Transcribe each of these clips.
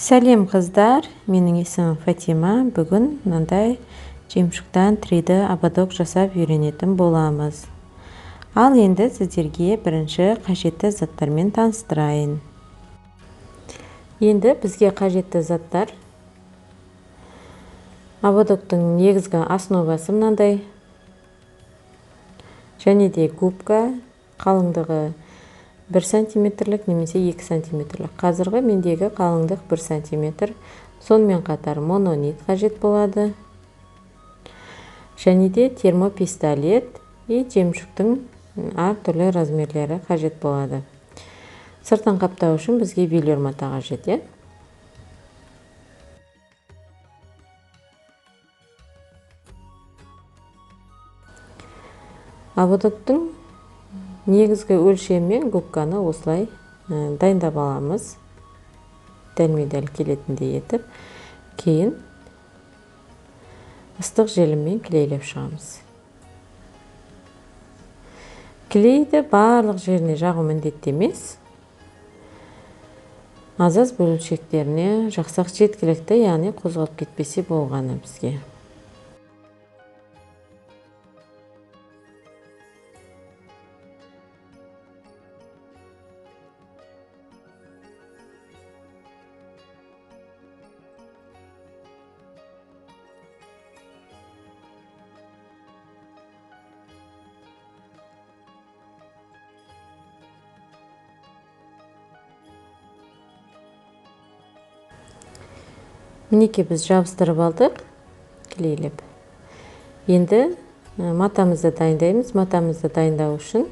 Сәлем қыздар, менің есімім Фатима. Бүгін мынандай жемшіктен 3D ободок жасап үйренетін боламыз. Ал енді сіздерге бірінші қажетті заттармен таныстырайын. Енді бізге қажетті заттар: ободоктың негізгі основасы мынандай, және де губка, қалыңдығы 1 сантиметрлік немесе 2 сантиметрлік. Қазіргі мендегі қалыңдық 1 сантиметр. Сонымен қатар мононит қажет болады. Және де термопистолет и жемшіктің әртүрлі размерлері қажет болады. Сыртын қаптау үшін бізге велюр мата қажет. Ободоктың негізгі өлшеммен губканы осылай дайындап аламыз. Дәлме-дәл келетіндей етіп, кейін ыстық желіммен клейлеп шығамыз. Клейді барлық жеріне жағу міндетті емес. Аз-аз бөлшектеріне жақсақ жеткілікті, яғни қозғалып кетпесе болғаны бізге. Мінекей біз жабыстырып алдық, клейлеп. Енді матамызды дайындаймыз. Матамызды дайындау үшін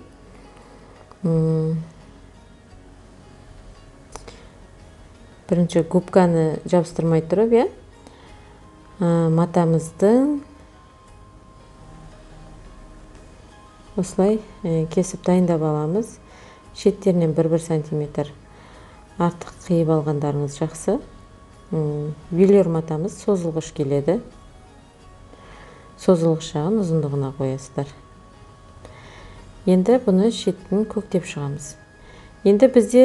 бірінші губканы жабыстырмай тұрып, матамызды осылай кесіп дайындап аламыз. Шеттерінен 1-1 сантиметр артық қиып алғандарыңыз жақсы. Велюр матамыз созылғыш келеді. Созылғыш жағын ұзындығына қоясыздар. Енді бұны шетін көктеп шығамыз. Енді бізде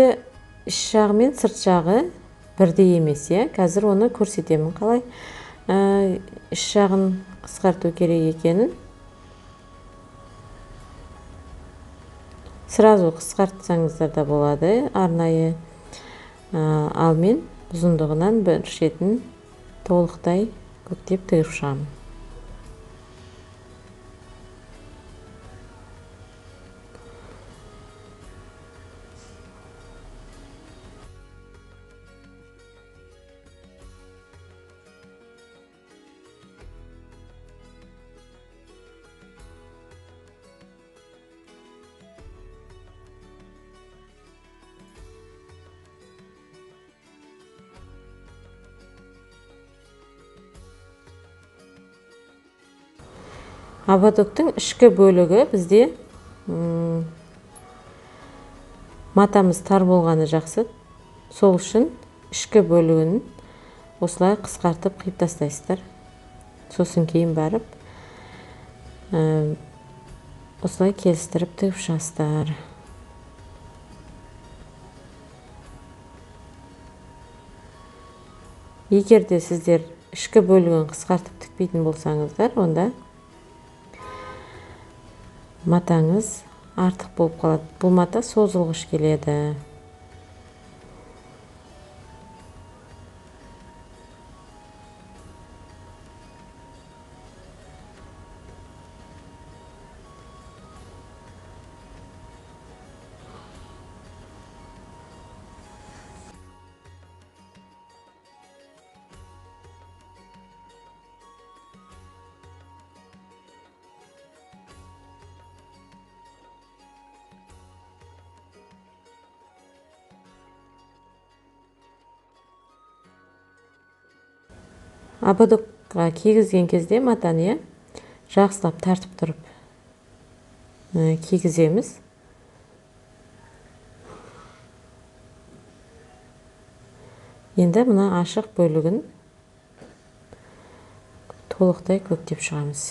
іш жағы мен сырт жағы бірдей емес. Қазір оны көрсетемін, қалай іш жағын қысқарту керек екенін. Сразу қысқартсаңыздар да болады. Арнайы ал мен ұзындығынан бір шетін толықтай көктеп тығып шығамын. Ободоктың ішкі бөлігі бізде матамыз тар болғаны жақсы. Сол үшін ішкі бөлігін осылай қысқартып қиып тастайсыздар. Сосын кейін барып осылай келістіріп тығып шығасыздар. Егер де сіздер ішкі бөлігін қысқартып тікпейтін болсаңыздар, онда матаңыз артық болып қалады. Бұл мата созылғыш келеді. Ободокқа кигізген кезде матаны жақсылап тартып тұрып кигіземіз. Енді мына ашық бөлігін толықтай көктеп шығамыз.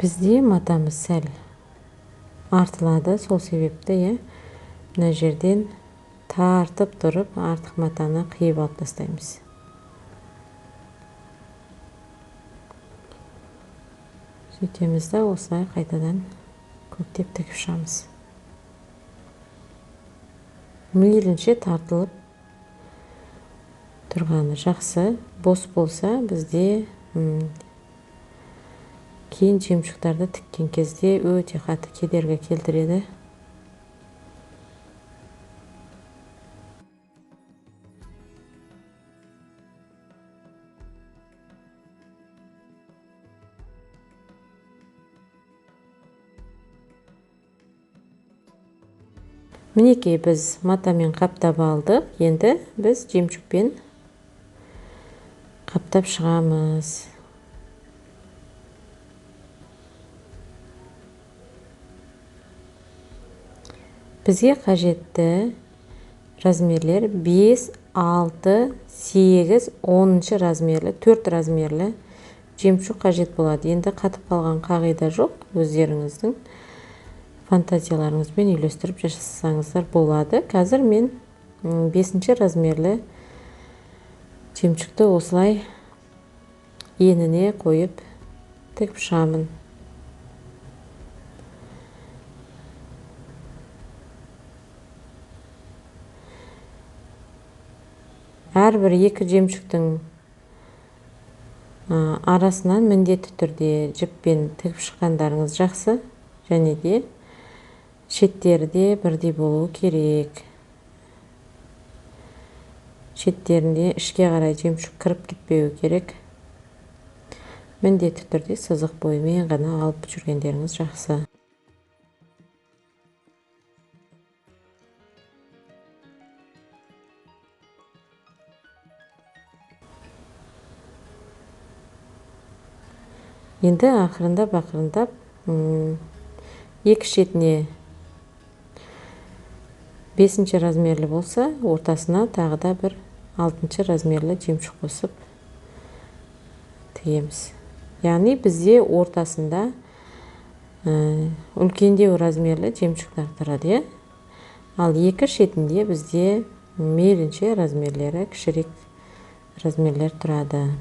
Бізде матамыз сәл артылады, сол себепті мына жерден тартып тұрып артық матаны қиып алып тастаймыз. Сөйтеміз да осылай қайтадан көктеп тігіп шығамыз. Мейлінше тартылып тұрғаны жақсы. Бос болса бізде кейін жемшіктарды тіккен кезде өте қатты кедергі келтіреді. Мінекей біз матамен қаптап алдық. Енді біз жемшікпен қаптап шығамыз. Бізге қажетті размерлер 5, 6, 8, 10 размерлі, 4 размерлі жемшік қажет болады. Енді қатып қалған қағида жоқ. Өздеріңіздің фантазияларыңызбен үйлестіріп жасасаңыздар болады. Қазір мен 5 размерлі жемшікті осылай еніне қойып тігіп шығамын. Әрбір екі жемшіктің арасынан міндетті түрде жіппен тігіп шыққандарыңыз жақсы, және де шеттері де бірдей болуы керек. Шеттерінде ішке қарай жемшік кіріп кетпеуі керек. Міндетті түрде сызық бойымен ғана алып жүргендеріңіз жақсы. Енді ақырындап екі шетіне 5 размерлі болса, ортасына тағы да бір 6 размерлі жемшік қосып тігеміз. Яғни бізде ортасында үлкендеу размерлі жемшіктер тұрады. Ал екі шетінде бізде мейлінше размерлері кішірек размерлер тұрады.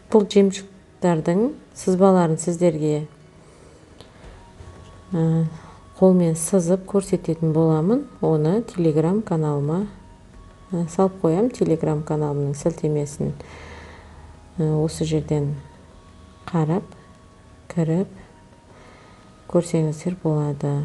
Бұл жемшіктердің сызбаларын сіздерге қолмен сызып көрсететін боламын. Оны Telegram каналыма салып қоям. Telegram каналымның сілтемесін осы жерден қарап, кіріп көрсеңіздер болады.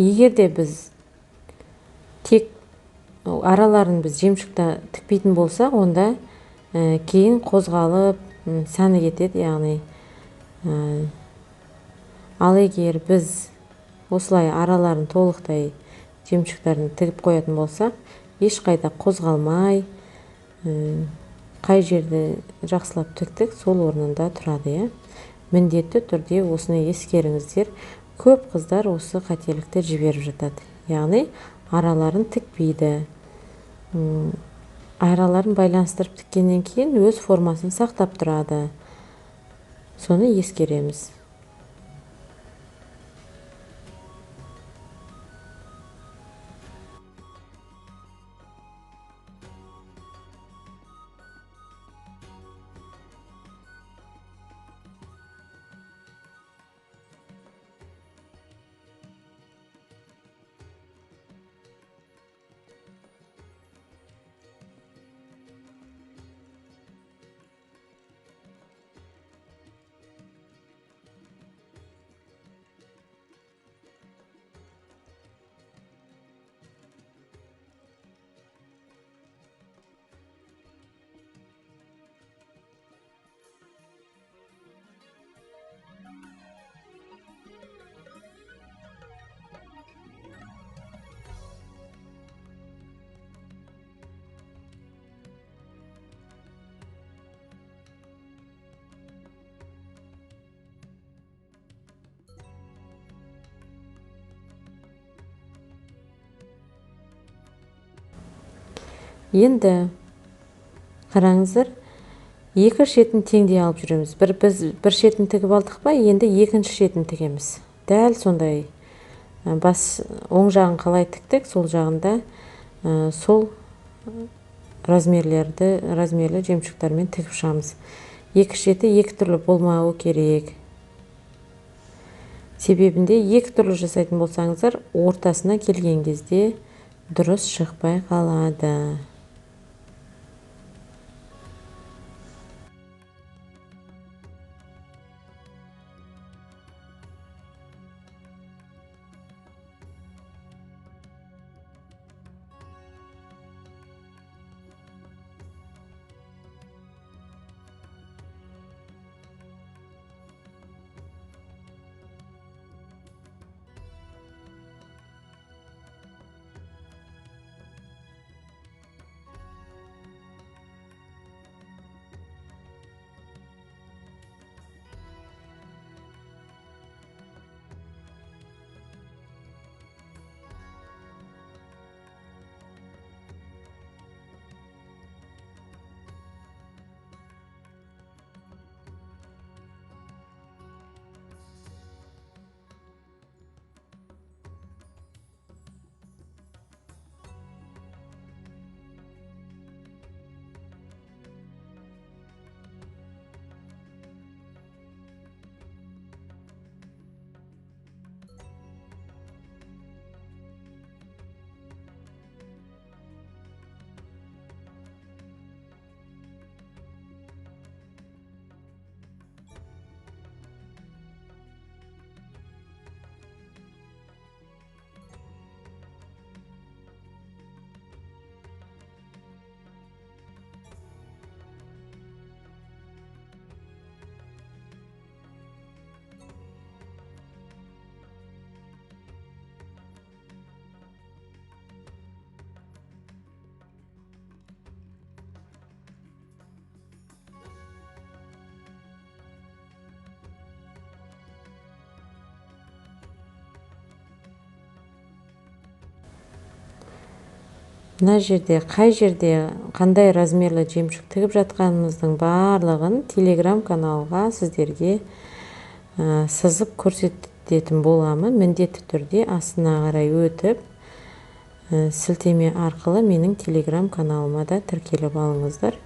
Егер де біз тек араларын біз жемшікті тікпейтін болса, онда кейін қозғалып сәні кетеді, яғни. Ал егер біз осылай араларын толықтай жемшіктерін тігіп қоятын болсақ, ешқайда қозғалмай, қай жерді жақсылап тіктік, сол орнында тұрады. Міндетті түрде осыны ескеріңіздер. Көп қыздар осы қателікті жіберіп жатады. Яғни араларын тікпейді. Араларын байланыстырып тіккеннен кейін өз формасын сақтап тұрады. Соны ескереміз. Енді қараңыздар, екі шетін теңдей алып жүреміз. Біз бір шетін тігіп алдық па, енді екінші шетін тігеміз. Дәл сондай оң жағын қалай тіктік, сол жағында сол размерлі жемшіктармен тігіп шығамыз. Екі шеті екі түрлі болмауы керек. Себебінде екі түрлі жасайтын болсаңыздар, ортасына келген кезде дұрыс шықпай қалады. Мына жерде қай жерде қандай размерлі жемшік тігіп жатқанымыздың барлығын Telegram каналға сіздерге сызып көрсететін боламын. Міндетті түрде астына қарай өтіп, сілтеме арқылы менің Telegram каналыма да тіркеліп алыңыздар.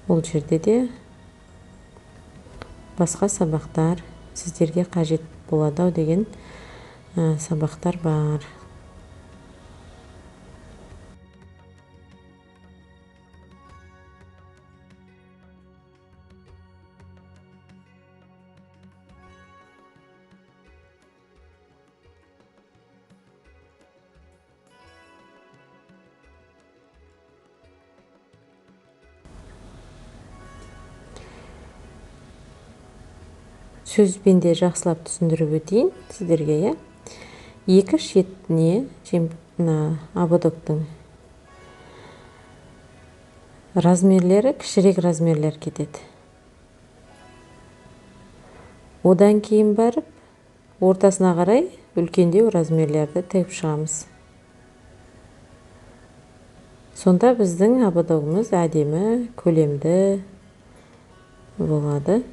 Бұл жерде де басқа сабақтар сіздерге қажет болады деген сабақтар бар. Сөзбен де жақсылап түсіндіріп өтейін сіздерге. Екі шетіне ободоктың размерлері кішірек размерлер кетеді. Одан кейін барып, ортасына қарай үлкендеу размерлерді тігіп шығамыз. Сонда біздің ободогымыз әдемі, көлемді болады.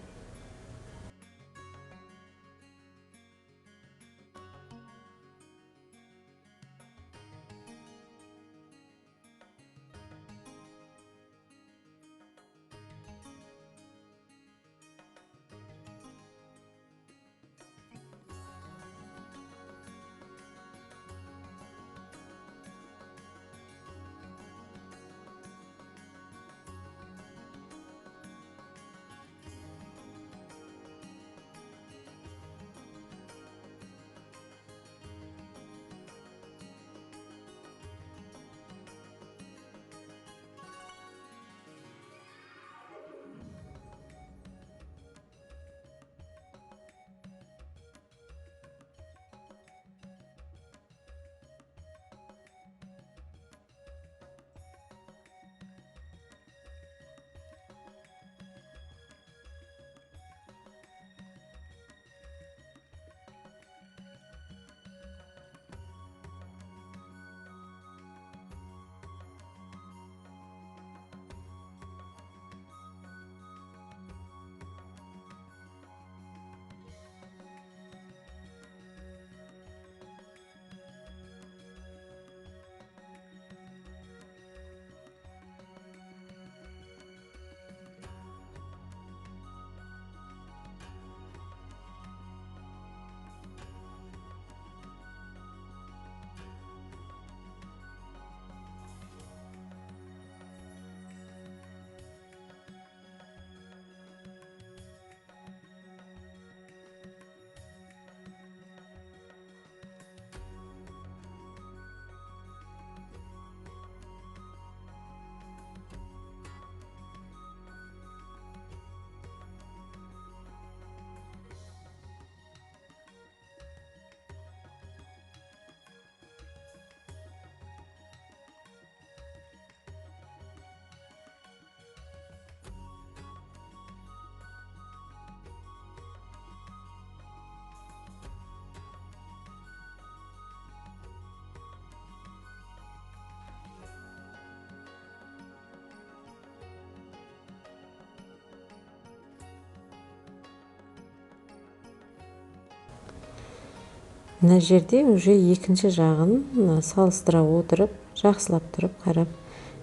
мына жерде уже екінші жағын салыстыра отырып, жақсылап тұрып қарап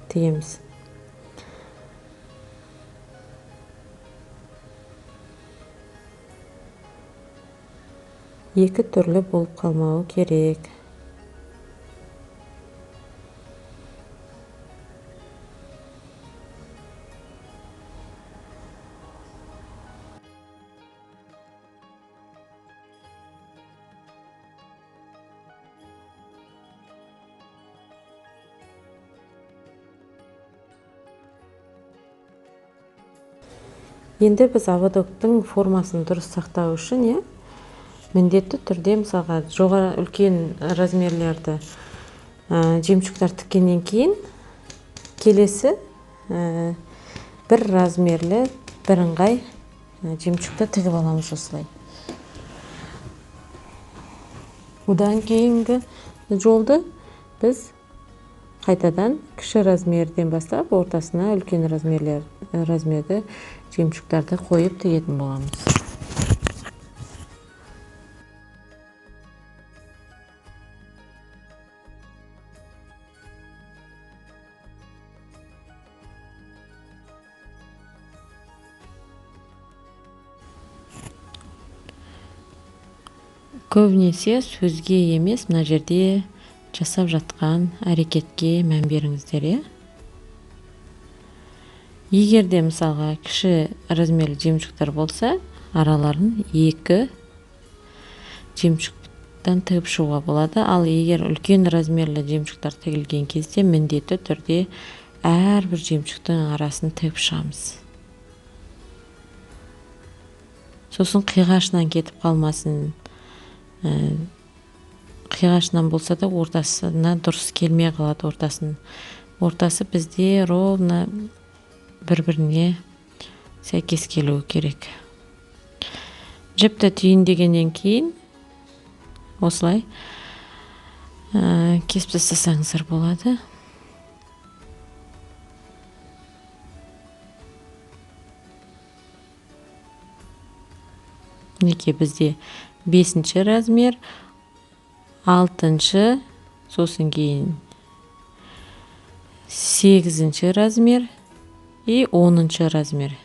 тігеміз. Екі түрлі болып қалмауы керек. Енді біз ободоктың формасын дұрыс сақтау үшін, міндетті түрде мысалға жоғары үлкен размерлерді жемшіктер тіккеннен кейін келесі бір размерлі бірыңғай жемшікті тігіп аламыз осылай. Одан кейінгі жолды біз қайтадан кіші размерден бастап ортасына үлкен размерді жемшіктарды қойып тігетін боламыз. Көбінесе сөзге емес, мына жерде жасап жатқан әрекетке мән беріңіздер. Егер де мысалға кіші размерлі жемшіктер болса, араларын екі жемшіктен тігіп шығуға болады. Ал егер үлкен размерлі жемшіктер тігілген кезде міндетті түрде әрбір жемшіктің арасын тігіп шығамыз. Сосын қиғашынан кетіп қалмасын. Қиғашынан болса да ортасына дұрыс келмей қалады. Ортасы бізде ровно бір-біріне сәйкес келуі керек. Жіпті түйіндегеннен кейін осылай кесіп тастасаңыздар болады. Неке бізде 5-ші размер, 6-ші, сосын кейін 8-ші размер и 10-ші размер.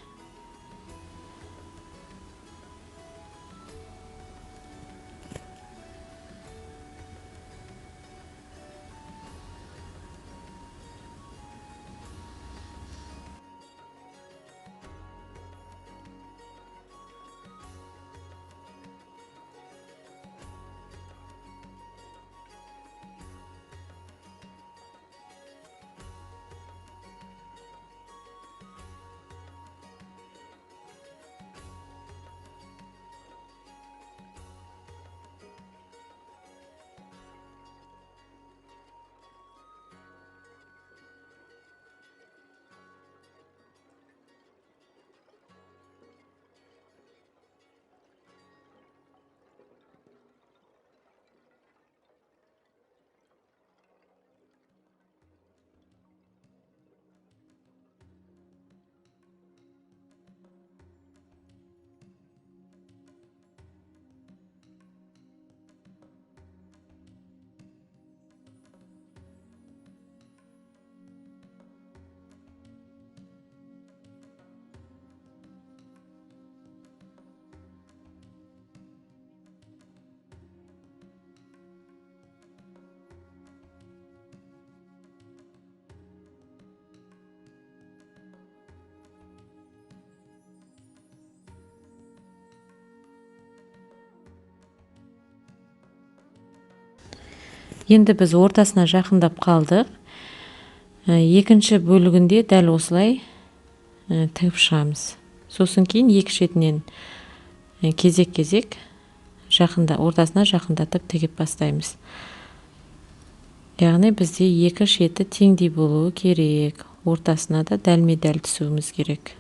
Енді біз ортасына жақындап қалдық. Екінші бөлігінде дәл осылай тігіп шығамыз. Сосын кейін екі шетінен кезек-кезек ортасына жақындатып тігіп бастаймыз. Яғни бізде екі шеті теңдей болуы керек. Ортасына да дәлме-дәл түсуіміз керек.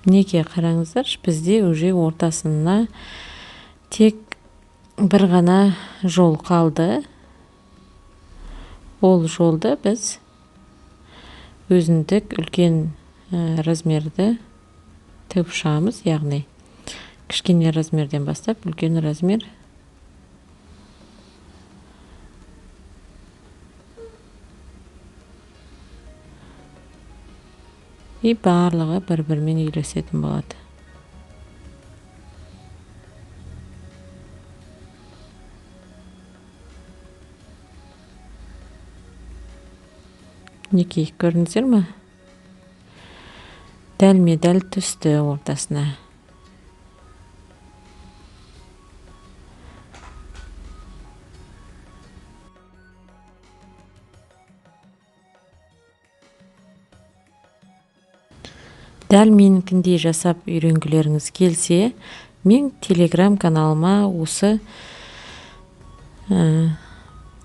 Неге қараңыздар, бізде уже ортасына тек бір ғана жол қалды. Ол жолды біз өзіндік үлкен размерді тігіп шығамыз, яғни кішкене размерден бастап үлкен размер и барлығы бір-бірімен үйлесетін болады. Неке көрдіңіздер ме? Дәлме-дәл түсті ортасына. Дәл менікіндей жасап үйренгілеріңіз келсе, мен телеграм каналыма осы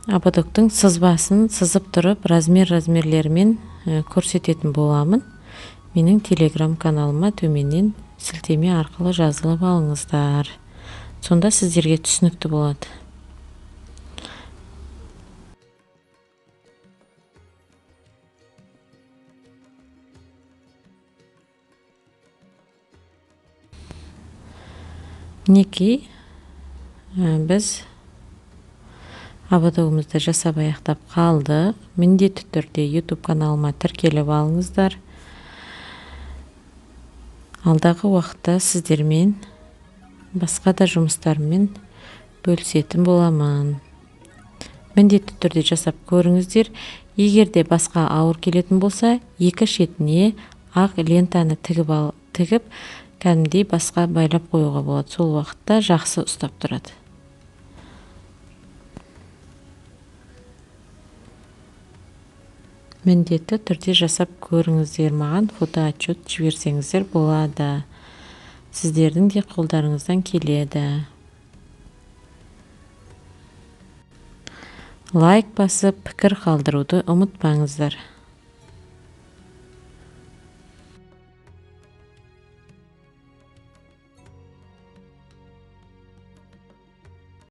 ободоктың сызбасын сызып тұрып, размерлерімен көрсететін боламын. Менің телеграм каналыма төменнен сілтеме арқылы жазылып алыңыздар. Сонда сіздерге түсінікті болады. Неке біз ободогымызды жасап аяқтап қалдық. Міндетті түрде YouTube каналыма тіркеліп алыңыздар. Алдағы уақытта сіздермен басқа да жұмыстармен бөлісетін боламын. Міндетті түрде жасап көріңіздер. Егер де басқа ауыр келетін болса, екі шетіне ақ лентаны тігіп, кәдімгідей басқа байлап қоюға болады. Сол уақытта жақсы ұстап тұрады. Міндетті түрде жасап көріңіздер, маған фотоотчет жіберсеңіздер болады. Сіздердің де қолдарыңыздан келеді. Лайк басып, пікір қалдыруды ұмытпаңыздар.